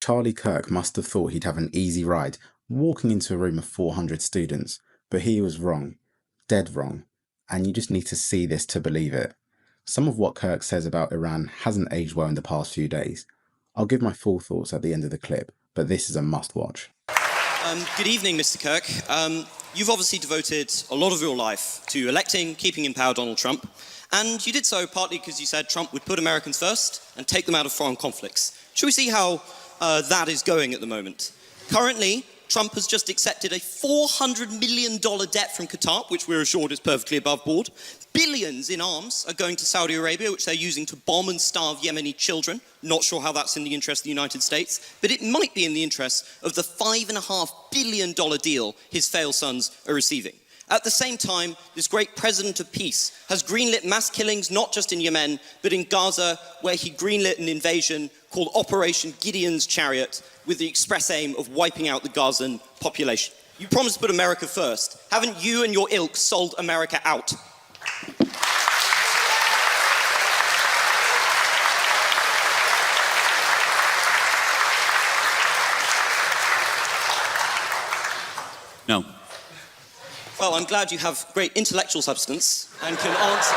Charlie Kirk must have thought he'd have an easy ride walking into a room of 400 students, but he was wrong. Dead wrong. And you just need to see this to believe it. Some of what Kirk says about Iran hasn't aged well in the past few days. I'll give my full thoughts at the end of the clip, but this is a must-watch. Good evening, Mr. Kirk. You've obviously devoted a lot of your life to electing, keeping in power Donald Trump, and you did so partly because you said Trump would put Americans first and take them out of foreign conflicts. Shall we see how that is going at the moment? Currently, Trump has just accepted a $400 million debt from Qatar, which we're assured is perfectly above board. Billions in arms are going to Saudi Arabia, which they're using to bomb and starve Yemeni children. Not sure how that's in the interest of the United States, but it might be in the interest of the $5.5 billion deal his failed sons are receiving. At the same time, this great president of peace has greenlit mass killings not just in Yemen, but in Gaza, where he greenlit an invasion called Operation Gideon's Chariot, with the express aim of wiping out the Gazan population. You promised to put America first. Haven't you and your ilk sold America out? No. Well, I'm glad you have great intellectual substance and can answer.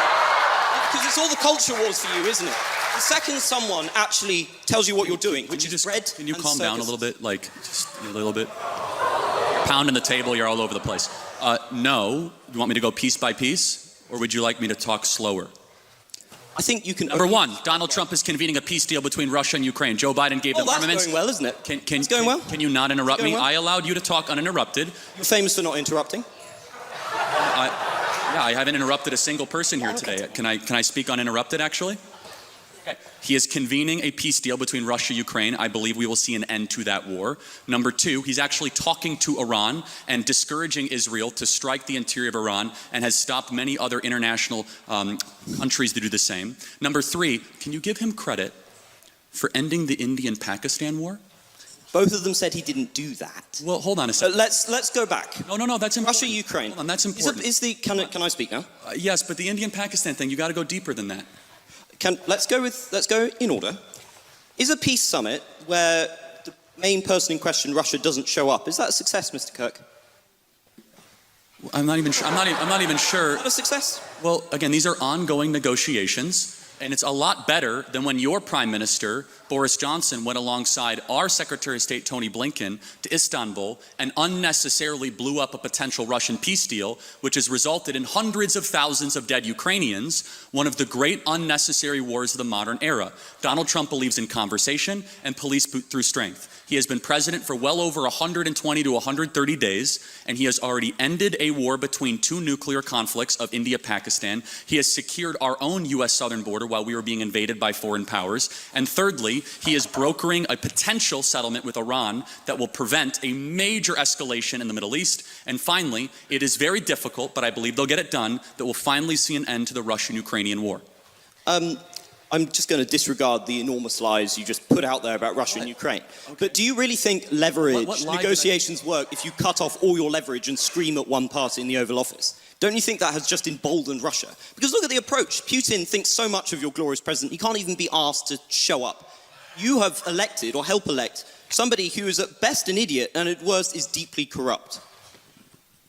Because it's all the culture wars for you, isn't it? The second someone actually tells you what you're doing, which is bread. Can you calm down a little bit? Like, just a little bit. You're pounding the table, you're all over the place. No. You want me to go piece by piece? Or would you like me to talk slower? I think you can... Number one, Donald Trump is convening a peace deal between Russia and Ukraine. Joe Biden gave them armaments. That's going well, isn't it? It's going well. Can you not interrupt me? Well. I allowed you to talk uninterrupted. You're famous for not interrupting. I haven't interrupted a single person here today. Can I speak uninterrupted, actually? Okay. He is convening a peace deal between Russia and Ukraine. I believe we will see an end to that war. Number two, he's actually talking to Iran and discouraging Israel to strike the interior of Iran, and has stopped many other international countries to do the same. Number three, can you give him credit for ending the Indian-Pakistan war? Both of them said he didn't do that. Well, hold on a second. Let's go back. No, that's important. Russia, Ukraine. Hold on, that's important. Can I speak now? Yes, but the Indian-Pakistan thing, you got to go deeper than that. Let's go in order. Is a peace summit where the main person in question, Russia, doesn't show up, is that a success, Mr. Kirk? I'm not even sure. I'm not even sure. Not a success? Well, again, these are ongoing negotiations. And it's a lot better than when your Prime Minister, Boris Johnson, went alongside our Secretary of State, Tony Blinken, to Istanbul and unnecessarily blew up a potential Russian peace deal, which has resulted in hundreds of thousands of dead Ukrainians, one of the great unnecessary wars of the modern era. Donald Trump believes in conversation and police through strength. He has been president for well over 120 to 130 days, and he has already ended a war between two nuclear conflicts of India-Pakistan. He has secured our own U.S. southern border while we were being invaded by foreign powers. And thirdly, he is brokering a potential settlement with Iran that will prevent a major escalation in the Middle East. And finally, it is very difficult, but I believe they'll get it done, that will finally see an end to the Russian-Ukrainian war. I'm just going to disregard the enormous lies you just put out there about Russia and Ukraine. Okay. But do you really think leverage, negotiations work if you cut off all your leverage and scream at one party in the Oval Office? Don't you think that has just emboldened Russia? Because look at the approach. Putin thinks so much of your glorious president, he can't even be asked to show up. You have elected, or help elect, somebody who is at best an idiot and at worst is deeply corrupt.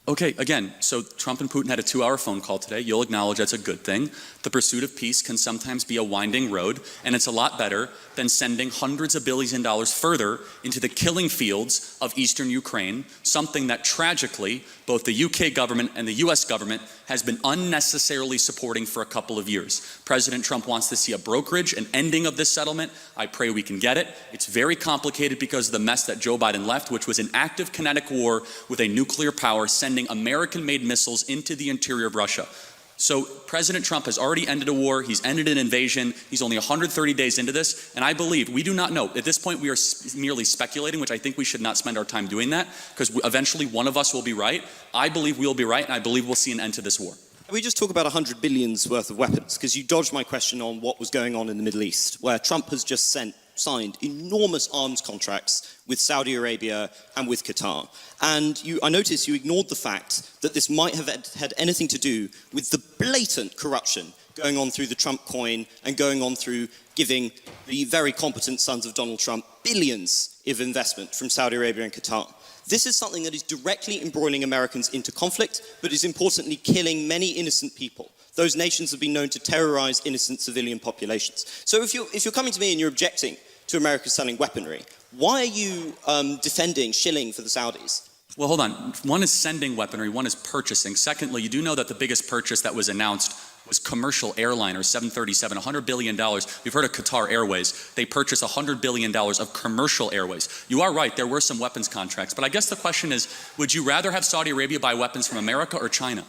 Okay, again, so Trump and Putin had a 2-hour phone call today. You'll acknowledge that's a good thing. The pursuit of peace can sometimes be a winding road, and it's a lot better than sending hundreds of billions of dollars further into the killing fields of eastern Ukraine, something that tragically both the UK government and the US government has been unnecessarily supporting for a couple of years. President Trump wants to see a brokerage, an ending of this settlement. I pray we can get it. It's very complicated because of the mess that Joe Biden left, which was an active kinetic war with a nuclear power sending American-made missiles into the interior of Russia. So President Trump has already ended a war. He's ended an invasion. He's only 130 days into this. And I believe, we do not know. At this point, we are merely speculating, which I think we should not spend our time doing that, because eventually one of us will be right. I believe we'll be right, and I believe we'll see an end to this war. Can we just talk about 100 billion's worth of weapons? Because you dodged my question on what was going on in the Middle East, where Trump has just signed enormous arms contracts with Saudi Arabia and with Qatar. And I noticed you ignored the fact that this might have had anything to do with the blatant corruption going on through the Trump coin and going on through giving the very competent sons of Donald Trump billions of investment from Saudi Arabia and Qatar. This is something that is directly embroiling Americans into conflict, but is importantly killing many innocent people. Those nations have been known to terrorize innocent civilian populations. So if you're coming to me and you're objecting to America selling weaponry, why are you defending shilling for the Saudis? Well, hold on. One is sending weaponry, one is purchasing. Secondly, you do know that the biggest purchase that was announced was commercial airliner, 737, $100 billion. You've heard of Qatar Airways. They purchased $100 billion of commercial airways. You are right, there were some weapons contracts. But I guess the question is, would you rather have Saudi Arabia buy weapons from America or China?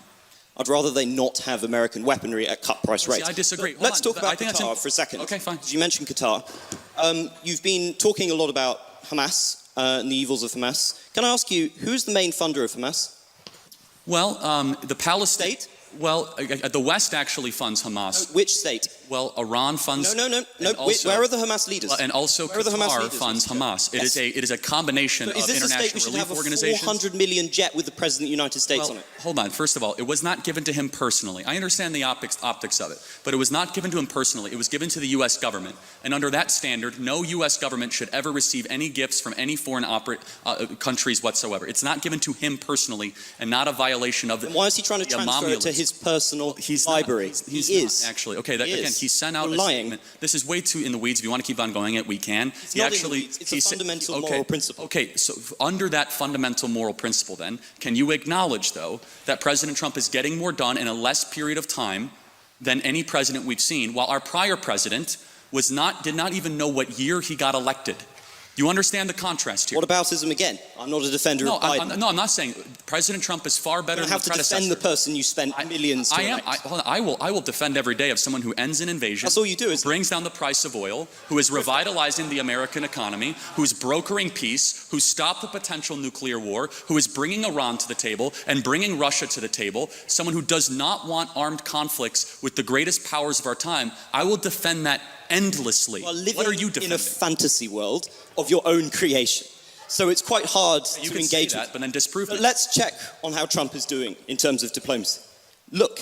I'd rather they not have American weaponry at cut price rates. See, I disagree. Let's talk about Qatar for a second. Okay, fine. Because you mentioned Qatar. You've been talking a lot about Hamas and the evils of Hamas. Can I ask you, who's the main funder of Hamas? Well, the Palestine... State? Well, the West actually funds Hamas. No, which state? Well, Iran funds... No. Also, where are the Hamas leaders? And also Qatar funds Hamas. Yes. It is a combination of international relief organizations. Is this a state we should have a $400 million jet with the President of the United States on it? Hold on. First of all, it was not given to him personally. I understand the optics of it, but it was not given to him personally. It was given to the U.S. government. And under that standard, no U.S. government should ever receive any gifts from any foreign countries whatsoever. It's not given to him personally and not a violation of the... Why is he trying to transfer it to his personal library? He is. Actually. Okay, again, he sent out a statement. This is way too in the weeds. If you want to keep on going it, we can. It's not in the weeds. It's a fundamental moral principle. Okay, so under that fundamental moral principle then, can you acknowledge, though, that President Trump is getting more done in a less period of time than any president we've seen, while our prior president did not even know what year he got elected? You understand the contrast here? What aboutism again? I'm not a defender of Biden. I'm not saying President Trump is far better than the predecessor. You have to defend the person you spent millions to elect. I will defend every day of someone who ends an invasion. That's all you do, who brings down the price of oil, who is revitalizing the American economy, who's brokering peace, who stopped the potential nuclear war, who is bringing Iran to the table and bringing Russia to the table, someone who does not want armed conflicts with the greatest powers of our time. I will defend that endlessly. Well, living what are you defending? in a fantasy world of your own creation. So it's quite hard to engage with. But then disprove it. But let's check on how Trump is doing in terms of diplomacy. Look,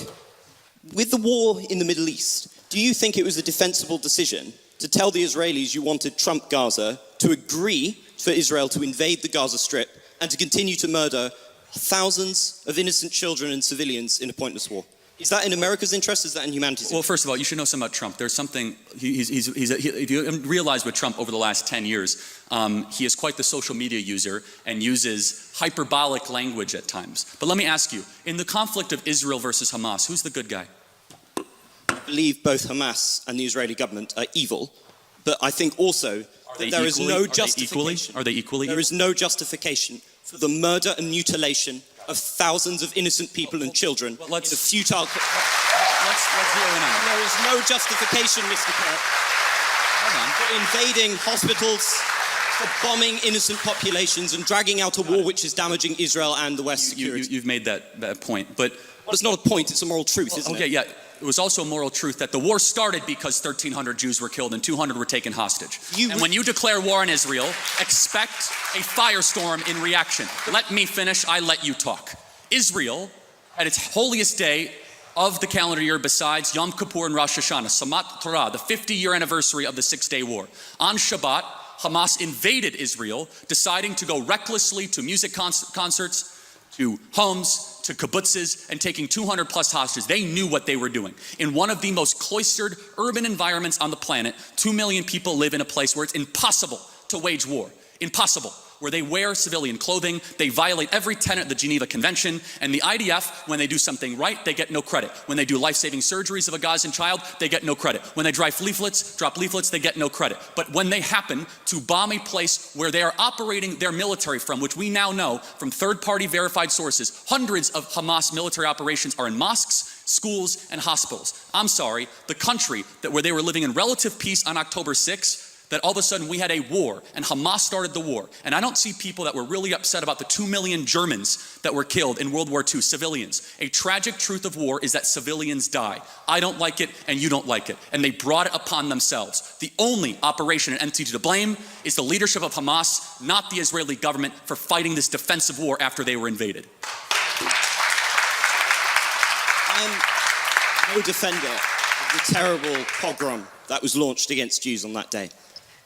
with the war in the Middle East, do you think it was a defensible decision to tell the Israelis you wanted Trump Gaza to agree for Israel to invade the Gaza Strip and to continue to murder thousands of innocent children and civilians in a pointless war? Is that in America's interest? Is that in humanity's interest? Well, first of all, you should know something about Trump. There's something, if you realize with Trump over the last 10 years, he is quite the social media user and uses hyperbolic language at times. But let me ask you, in the conflict of Israel versus Hamas, who's the good guy? I believe both Hamas and the Israeli government are evil, but I think also that there is no justification. Are they equally? There is no justification for the murder and mutilation of thousands of innocent people and children in a futile... Let's zero in on it. There is no justification, Mr. Kirk, for invading hospitals, for bombing innocent populations and dragging out a war which is damaging Israel and the West's security. You've made that point, but... Well, it's not a point, it's a moral truth, isn't it? Okay, yeah. It was also a moral truth that the war started because 1,300 Jews were killed and 200 were taken hostage. And when you declare war on Israel, expect a firestorm in reaction. Let me finish, I let you talk. Israel, at its holiest day of the calendar year besides Yom Kippur and Rosh Hashanah, Samat Torah, the 50-year anniversary of the Six-Day War. On Shabbat, Hamas invaded Israel, deciding to go recklessly to music concerts, to homes, to kibbutzes, and taking 200 plus hostages. They knew what they were doing. In one of the most cloistered urban environments on the planet, 2 million people live in a place where it's impossible to wage war. Impossible. Where they wear civilian clothing, they violate every tenet of the Geneva Convention, and the IDF, when they do something right, they get no credit. When they do life-saving surgeries of a Gazan child, they get no credit. When they drop leaflets, they get no credit. But when they happen to bomb a place where they are operating their military from, which we now know from third-party verified sources, hundreds of Hamas military operations are in mosques, schools, and hospitals. I'm sorry, the country where they were living in relative peace on October 6th, that all of a sudden we had a war and Hamas started the war. And I don't see people that were really upset about the 2 million Germans that were killed in World War II, civilians. A tragic truth of war is that civilians die. I don't like it and you don't like it. And they brought it upon themselves. The only operation and entity to blame is the leadership of Hamas, not the Israeli government, for fighting this defensive war after they were invaded. I'm no defender the terrible pogrom that was launched against Jews on that day.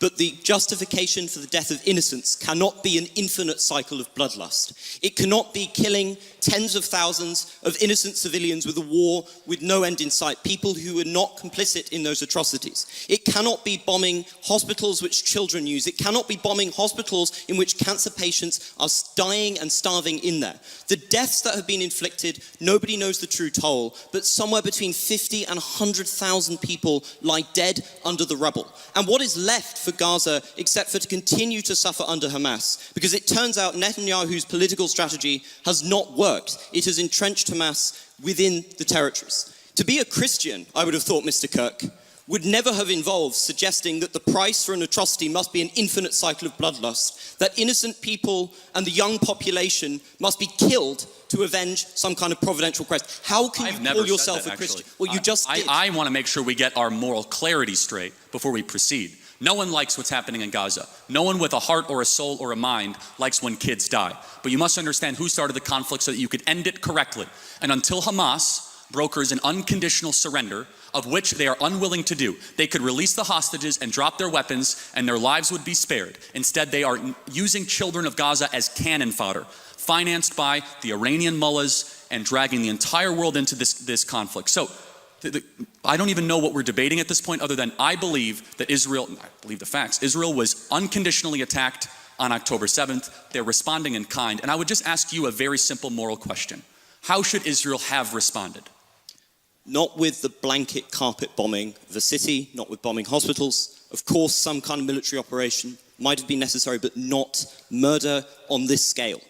But the justification for the death of innocents cannot be an infinite cycle of bloodlust. It cannot be killing tens of thousands of innocent civilians with a war with no end in sight, people who were not complicit in those atrocities. It cannot be bombing hospitals which children use. It cannot be bombing hospitals in which cancer patients are dying and starving in there. The deaths that have been inflicted, nobody knows the true toll, but somewhere between 50 and 100,000 people lie dead under the rubble. And what is left for Gaza except for to continue to suffer under Hamas? Because it turns out Netanyahu's political strategy has not worked. It has entrenched Hamas within the territories. To be a Christian, I would have thought, Mr. Kirk, would never have involved suggesting that the price for an atrocity must be an infinite cycle of bloodlust, that innocent people and the young population must be killed to avenge some kind of providential quest. How can you call yourself a Christian? Well, you just did. I want to make sure we get our moral clarity straight before we proceed. No one likes what's happening in Gaza. No one with a heart or a soul or a mind likes when kids die. But you must understand who started the conflict so that you could end it correctly. And until Hamas brokers an unconditional surrender, of which they are unwilling to do, they could release the hostages and drop their weapons and their lives would be spared. Instead, they are using children of Gaza as cannon fodder, financed by the Iranian mullahs and dragging the entire world into this conflict. So I don't even know what we're debating at this point other than I believe that Israel, I believe the facts, Israel was unconditionally attacked on October 7th. They're responding in kind. And I would just ask you a very simple moral question. How should Israel have responded? Not with the blanket carpet bombing of the city, not with bombing hospitals. Of course, some kind of military operation might have been necessary, but not murder on this scale.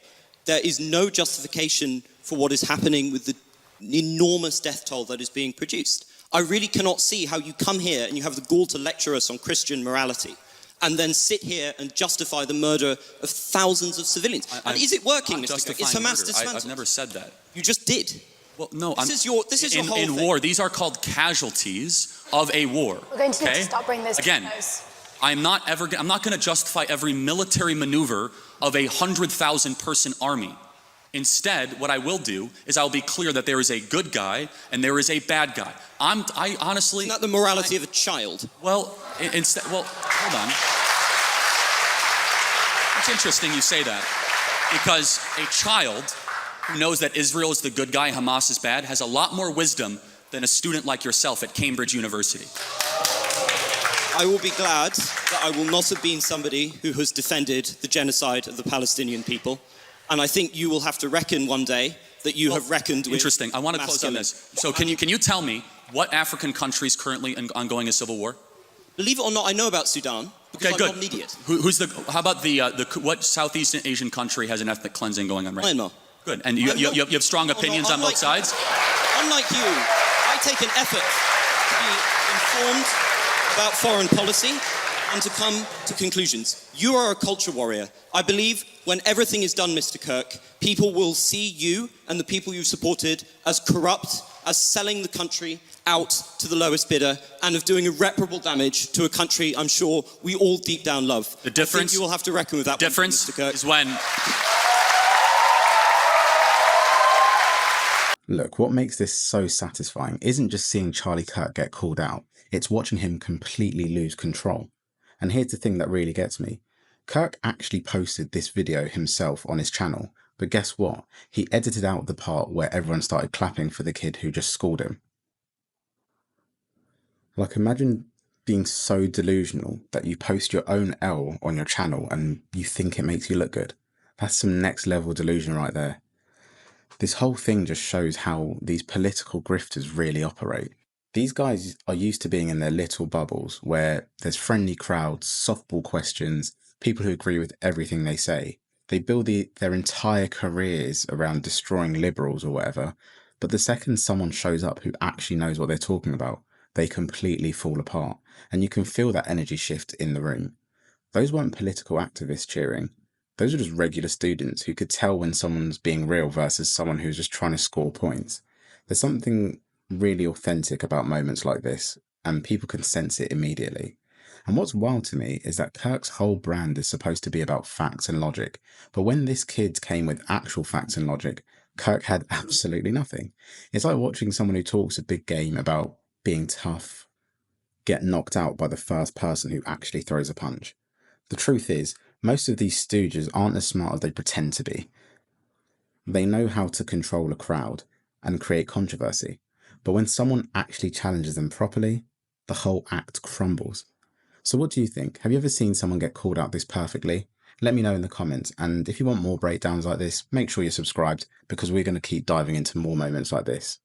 There is no justification for what is happening with the enormous death toll that is being produced. I really cannot see how you come here and you have the gall to lecture us on Christian morality and then sit here and justify the murder of thousands of civilians. And is it working, Mr. Kirk? Is Hamas dismantled? I've never said that. You just did. Well, no. This is your whole in thing. war, these are called casualties of a war. We're going to need to stop bringing this Again, to close. I'm not going to justify every military maneuver of a 100,000 person army. Instead, what I will do is I'll be clear that there is a good guy and there is a bad guy. I honestly... Isn't that the morality of a child? Well, hold on. It's interesting you say that, because a child who knows that Israel is the good guy, Hamas is bad, has a lot more wisdom than a student like yourself at Cambridge University. I will be glad that I will not have been somebody who has defended the genocide of the Palestinian people. And I think you will have to reckon one day that you have reckoned with... Interesting. I want to close on this. So can you tell me what African country is currently ongoing a civil war? Believe it or not, I know about Sudan because I'm not an idiot. How about what Southeast Asian country has an ethnic cleansing going on right now? Myanmar. Good. And you have strong opinions on both sides? Unlike you, I take an effort to be informed about foreign policy and to come to conclusions. You are a culture warrior. I believe when everything is done, Mr. Kirk, people will see you and the people you've supported as corrupt, as selling the country out to the lowest bidder and of doing irreparable damage to a country I'm sure we all deep down love. The difference, I think you will have to reckon with that difference one, Mr. Kirk. Is when... Look, what makes this so satisfying isn't just seeing Charlie Kirk get called out, it's watching him completely lose control. And here's the thing that really gets me. Kirk actually posted this video himself on his channel, but guess what? He edited out the part where everyone started clapping for the kid who just schooled him. Like, imagine being so delusional that you post your own L on your channel and you think it makes you look good. That's some next level delusion right there. This whole thing just shows how these political grifters really operate. These guys are used to being in their little bubbles where there's friendly crowds, softball questions, people who agree with everything they say. They build their entire careers around destroying liberals or whatever, but the second someone shows up who actually knows what they're talking about, they completely fall apart, and you can feel that energy shift in the room. Those weren't political activists cheering. Those are just regular students who could tell when someone's being real versus someone who's just trying to score points. There's something really authentic about moments like this, and people can sense it immediately. And what's wild to me is that Kirk's whole brand is supposed to be about facts and logic, but when this kid came with actual facts and logic, Kirk had absolutely nothing. It's like watching someone who talks a big game about being tough, get knocked out by the first person who actually throws a punch. The truth is, most of these stooges aren't as smart as they pretend to be. They know how to control a crowd and create controversy, but when someone actually challenges them properly, the whole act crumbles. So what do you think? Have you ever seen someone get called out this perfectly? Let me know in the comments, and if you want more breakdowns like this, make sure you're subscribed because we're going to keep diving into more moments like this.